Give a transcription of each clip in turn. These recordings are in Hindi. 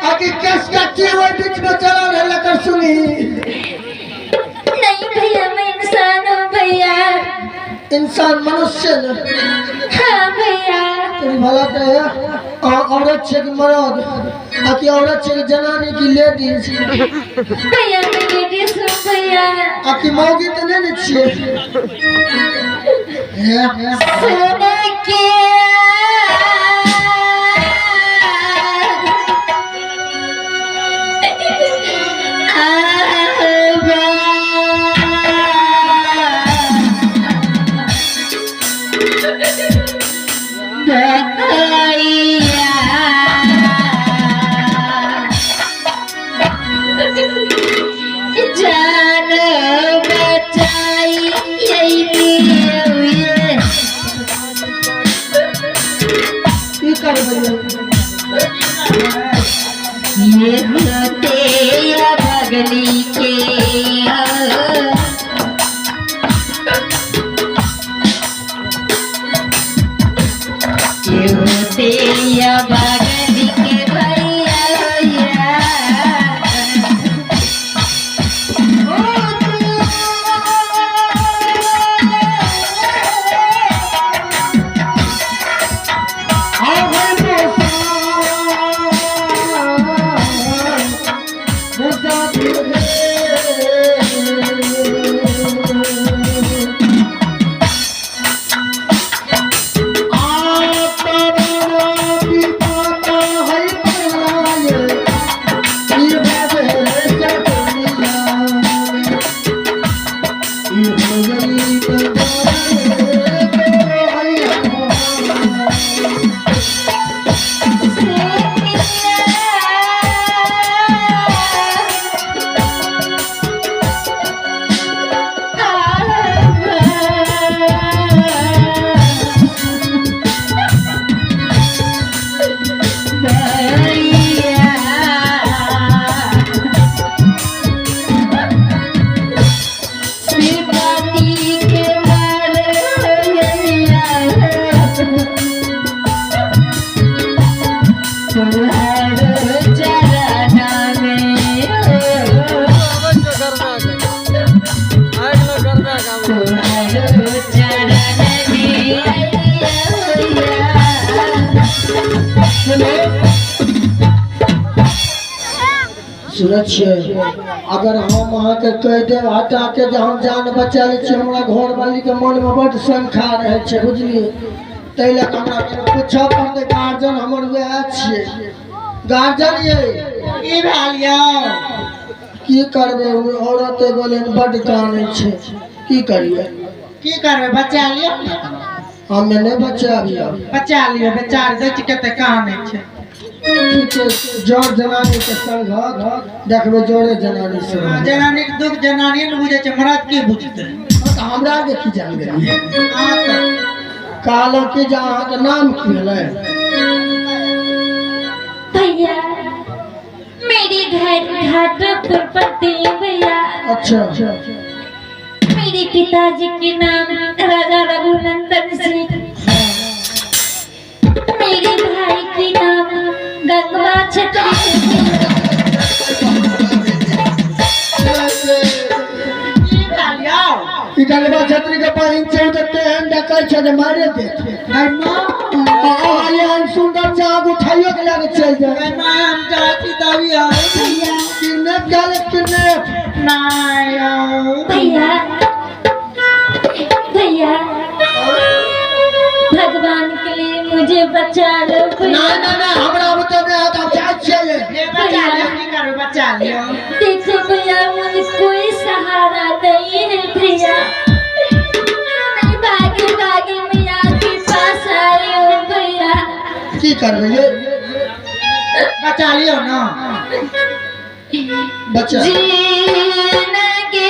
आगे केस काटी हुए बीच में चला रहला कर सुनी। नहीं भैया मैं इंसान हूँ भैया। इंसान मनुष्य न? हाँ भैया। तुम भला कहे औरत छे कि मर्द? आकि औरत छे कि जनानी की लेडीज? भैया मैं लेडीज हूँ भैया। आकि मौगी तो नहीं छिए? सोने के जान बचाई ये होते या बगली के ये होते या बगली के भैया अगर हम वहाँ के कह दे हटा के हम जान बचा ले हमरा घर वाली के मन में बड़ शंखा रहे छे बुझलिए तै लक हमरा पूछा पड़ते गार्जियन हमर वह छे गार्जियन ये की भालियो की करबे औरत बोले बड़ काने छे की करिए की करबे बचा लियो हम नहीं बचा लियो बेचार दे कते काने छे जोर जनानी के संग देखबे जोरे जनानी से जनानी के दुख जनानी न बुझे छे मर्द की बुझते त हमरा के की जानबे कालो के जहां के नाम की है भैया मेरी घर घाट पर पड़ती है भैया। अच्छा मेरे पिताजी के नाम राजा रघुनंदन सिंह, मेरे भाई के नाम गंगवा छत्री। गंगवा छत्री के पाइन चौदते हैं डकर छे मारे दे आलियान सुंदर जाग उठाइयो के लागे चल जाए हम जाती तभी आ भैया किडनैप गाले किडनैप नाया भैया भैया भगवान के लिए मुझे बचा लो। ना ना ना हमरा बता दे आप जा चले बचा लो की करो बचा लियो। देखो भैया मुझे कोई सहारा नहीं है भैया, मैं भागे भागे मैया के पास आई हूँ भैया। की करबे ये बचा लियो ना बचा जिंदगी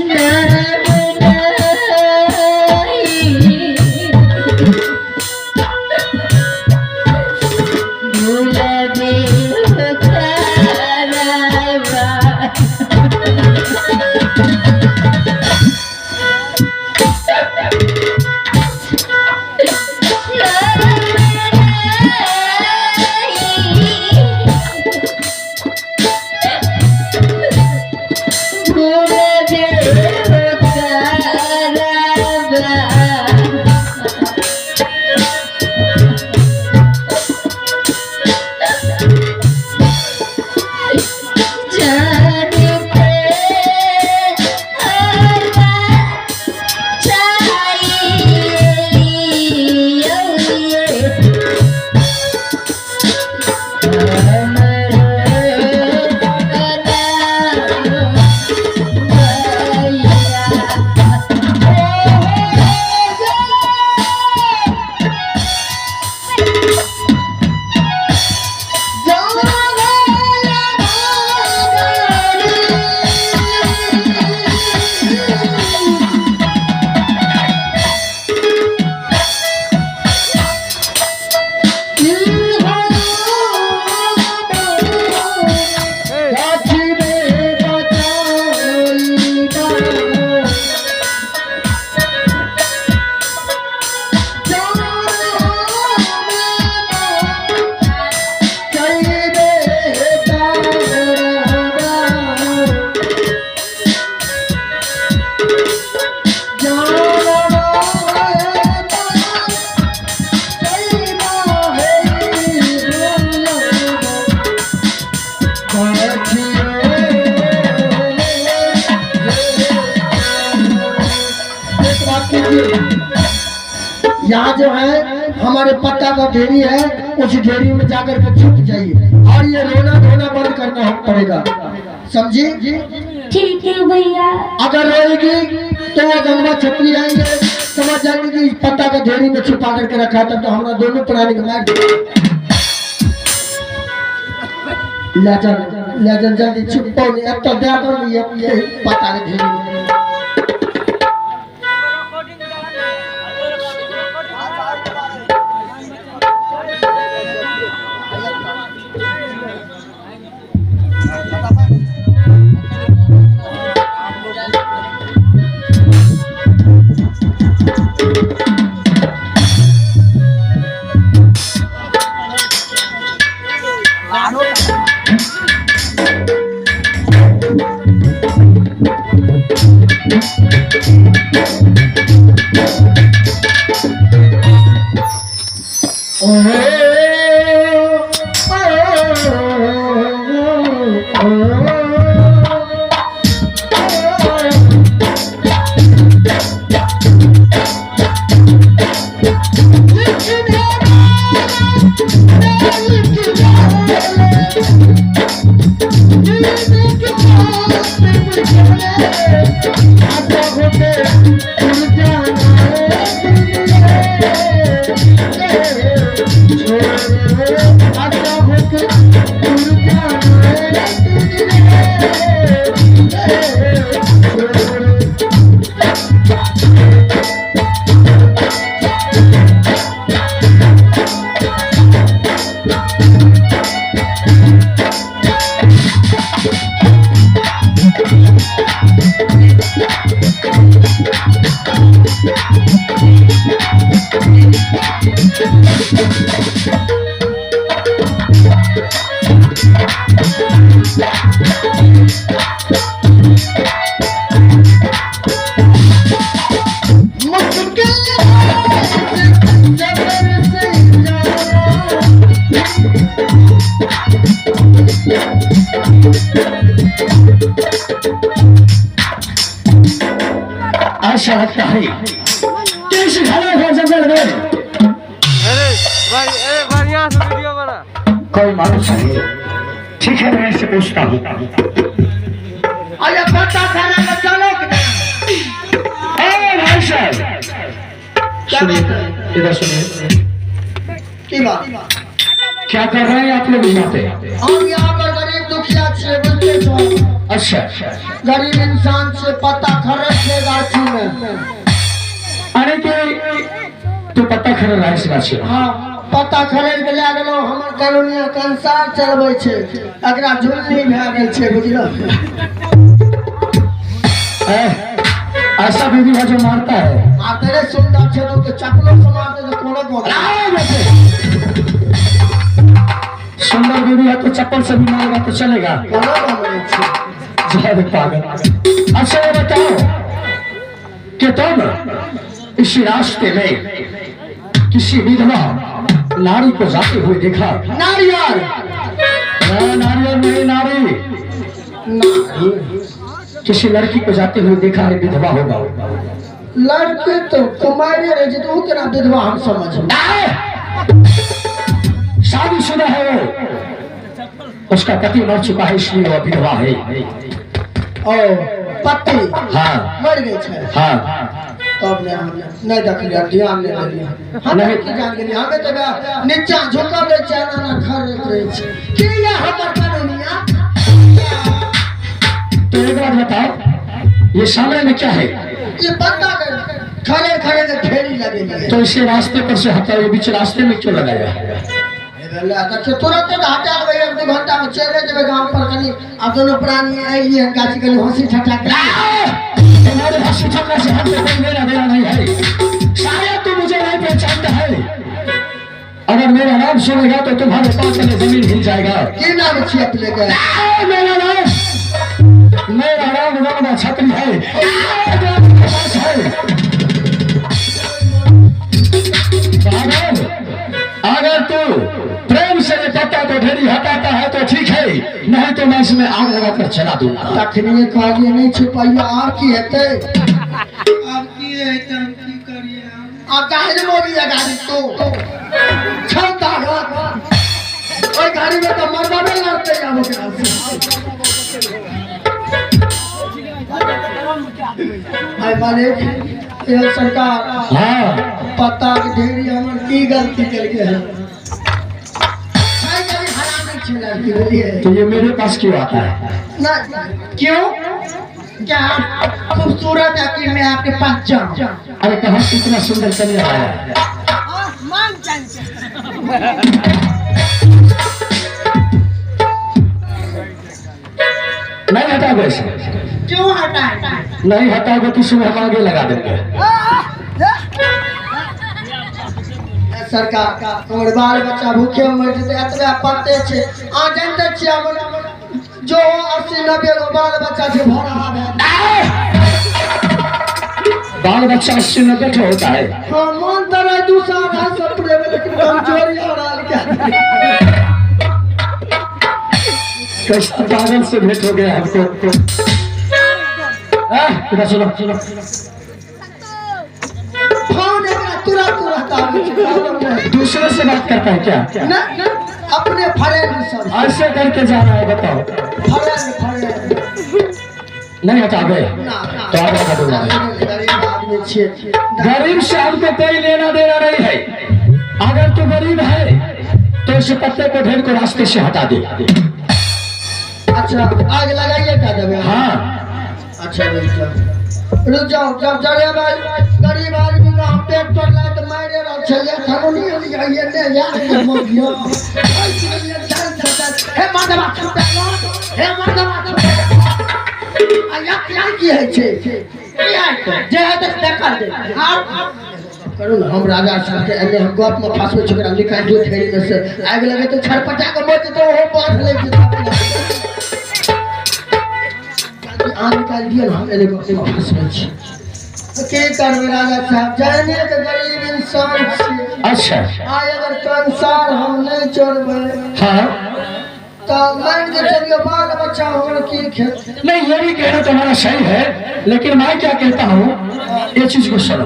में यहाँ जो है हमारे पत्ता का ढेरी है, उस ढेरी में जाकर के छुप जाइए और ये रोना धोना बंद करना पड़ेगा, समझी? ठीक है भैया। अगर रोएगी तो वो गंगा छतरी आएंगे, समझ जाएंगे कि इस पत्ता का ढेरी में छुपा करके रखा था, तो हमारा दोनों प्राणी को मार लेजन जल्दी छुपो नहीं, अब तो दे दो नहीं अब ये पत्ता का ढेरी में। ऐसा लगता है कैसे खाना खा जंगल में बढ़िया से वीडियो बना। कोई मालूम चाहिए, ठीक है मैं इससे पूछता हूँ। अरे पता खाना का चलो भाई साहब, सुनिए इधर सुनिए, क्या कर रहे हैं आप लोग यहाँ पे? हम यहाँ पर गरीब दुखिया से अच्छा गरीब इंसान से पत्ता खरीद के गाछी में। अरे के तू पत्ता खरीद रहा है इस गाछी में? हाँ पत्ता खरीद के ले गेलो। हमर कॉलोनिया कंसार चलबै छै, एकरा झुल्ली भए गेल छै बुझलो। ऐसा बीवी है जो मारता है। आ तेरे सुंदर छै तो चपलो से मारते तो कोनो को सुंदर बीवी है तो चप्पल से भी मारेगा तो चलेगा? कोनो को नहीं छै। जय पागल। अच्छा ये बताओ कि तुम इसी रास्ते में किसी विधवा नारी को जाते हुए देखा? नारियल नारियल नहीं, नारी। नारी किसी लड़की को जाते हुए देखा है, विधवा होगा। लड़के तो कुमारी रहे तो वो केना विधवा हम समझ। शादीशुदा है वो, उसका पति मर चुका है इसलिए वो विधवा है। ओ पति हाँ मर गई छै। हाँ तब ने हम नहीं देखलिए, ध्यान नहीं देलिए। हम नहीं। की जान गेलिए, हमें तो नीचा झुकल रहे छै ना खड़ रहे छै कि या हमर कॉलोनिया। तो एक बात बताओ, ये सामने में क्या है? ये पत्ता खड़े खड़े के फेरी लगे। तो इसे रास्ते पर से हटा, ये बीच रास्ते में क्यों लगाया? तुरंत हटा देबै, 1-2 घंटा में चले जेबै गांव पर। कनी अब दोनों प्राणी आइए गाछी कनी हंसी ठट्ठा तुम्हारे हंसी ठट्ठा से हमें कोई मेरा देना नहीं है। शायद तू मुझे नहीं पहचानता है। अगर मेरा नाम सुनेगा तो तुम्हारे पास में जमीन हिल जाएगा। की नाम छी अपने का? मेरा नाम राम छत्री है। अगर तू प्रेम से पत्ता को ढेरी हटाता है तो ठीक है, नहीं तो मैं इसमें आग लगाकर चला दूंगा। तखनी काजे नहीं छुपाइया। आप की हेते? आप की हेते हम की करिए? आप काहे ने मोदी या गाड़ी तो छलता रह। ओए गाड़ी में तो मरदा नहीं लड़ते या वो के। हाय मालिक ये सरकार। हाँ पत्ता के ढेरी हमर की गलती कर के है? लड़की बोलिए तो ये मेरे पास क्यों आता है? ना क्यों? क्या खूबसूरत है कि मैं आपके पास जाऊं? अरे कहाँ कितना सुंदर कन्या आया है। नहीं हटाओगे इसे? क्यों हटाए? नहीं हटाओगे तो सुबह हम आगे लगा देंगे। सरकार हमर बाल बच्चा भूखे मर जेते, एतबे पड़ते छे। आ जानते छियै हमर जो 80-90 गो बाल बच्चा छे भरा है। बाल बच्चा 80-90 ठो होता है। हां मन तरह दूसरा सपने में, लेकिन कमजोरी और हाल क्या। कैसे पागल से भेंट हो गया हमको। इधर सुनो सुनो। फोन एकरा तुरंत आवे छे। दूसरे से बात करता है क्या? ना अपने फ्रेंड सब ऐसे करके जाना है, बताओ। फ्रेंड नहीं हटाओगे तो आगे बढ़ा दूंगा। गरीब आदमी छे। गरीब से हमको कोई लेना देना नहीं है। अगर तू गरीब है तो इस पत्ते को ढेर को रास्ते से हटा दे। अच्छा आग लगाइए क्या देवे? हाँ अच्छा रुक जाओ। जब जरे भाई गरीब आदमी का पेट पर लाए तो मारे रह चले थानो नहीं आइए ने यार के मर गया। हे मर्दवा छूटे लो, हे मर्दवा छूटे। आया क्या की है छे? क्या जे है तो देखा दे। आप करू ना हम राजा साहब के एने हम गप में फासो छोकरा निकाल दो थेरी में से। आग लगे तो छड़पटा के मत तो हो बांध ले के। आग निकाल दिया ना हम एने को फांस में छी। के करबे राजा साहब? जाने के गरीब इंसान छी। अच्छा आय अगर कंसार हम नहीं छोड़बे हाँ तो मान के चलिए बाल बच्चा हमर की खेत। नहीं, ये भी कहना तुम्हारा सही है, लेकिन मैं क्या कहता हूँ ये चीज को सुनो।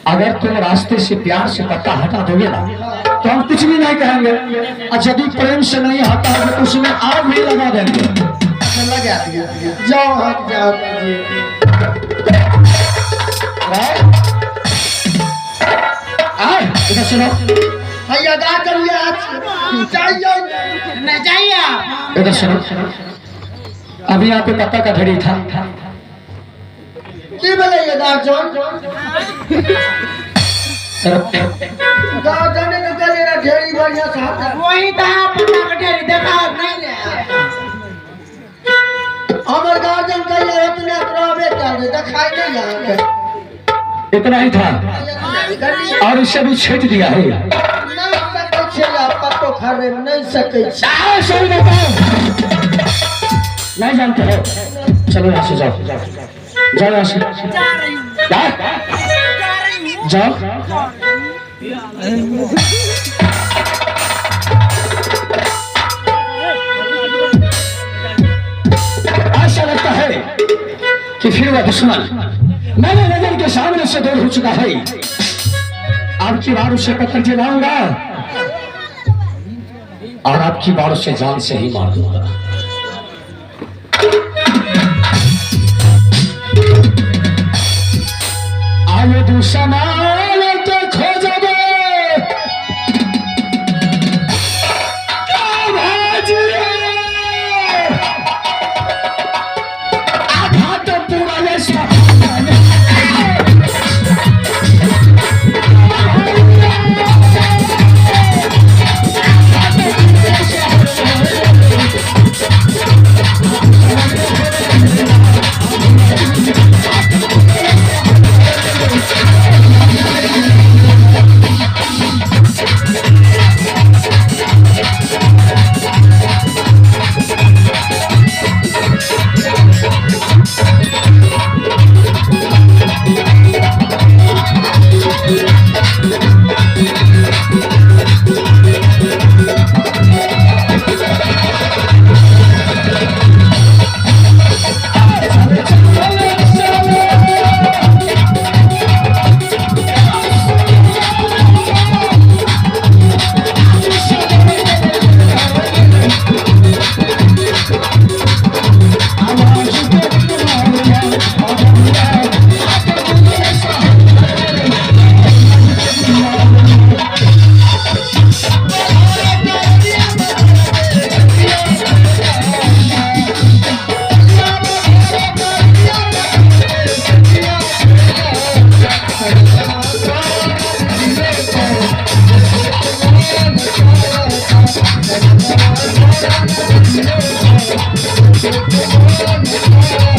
अगर तुम रास्ते से प्यार से पत्ता हटा दोगे ना तो हम कुछ भी नहीं कहेंगे, और यदि प्रेम से नहीं हटाओगे तो उसमें आग भी लगा देंगे। लगा दिया। जाओ हट जाओ इधर सुनो, भैया गा करिए चाहिए नहीं चाहिए। इधर सुनो। अभी यहाँ पे पत्ता का ढेरी था। की बोले ये गार्जन गार्जन ने निकले ना ढेरी बढ़िया साहब वही था पता का ढेरी देखा नहीं ले हमर गार्जन कहिए इतने करावे कर दे दिखाई नहीं यहाँ इतना ही था और इससे भी छेट दिया है। नहीं सकै छे या पत्तो खरे नहीं सकै छे सही बताओ, नहीं जानते हो? चलो यहाँ से जाओ, जाओ यहाँ से जाओ। ऐसा लगता है कि फिर वह दुश्मन मैंने नजर के सामने से दूर हो चुका है। अब की बार उसे पकड़ के लाऊंगा और आपकी बार उसे जान से ही मार दूंगा। आयो दुश्मन तो खोजबे आधा तो पूरा वैसा Thank you.